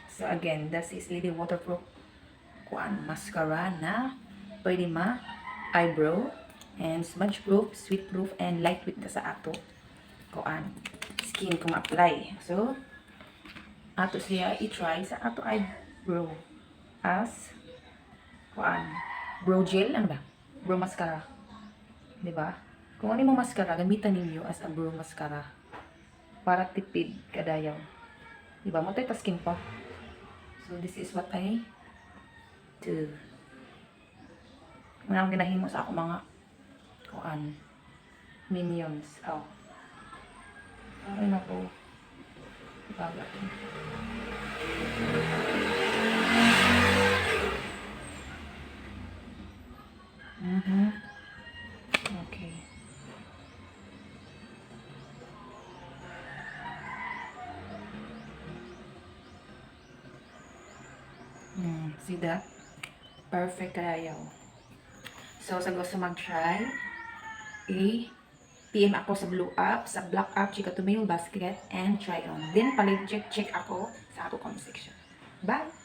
So again, this is Lily Waterproof mascara na pwede eyebrow and smudge proof, sweet proof, and lightweight na sa ato skin kung apply. So ato siya i-try sa ato eyebrow as brow gel, ano ba? Brow mascara. 'Di ba? Kung ano mo mascara, gamitan ninyo as a brow mascara para tipid kadayaw. 'Di ba? Multitasking pa. So this is what I do. Ano ang ginahimo sa ako mga minions. Ay nako. Baga. Okay. See that? Perfect kaya. So, sa gusto mag-try, PM ako sa Blue App, sa Black App, chika to mail basket, and try on. Then, check ako sa ako comment section. Bye!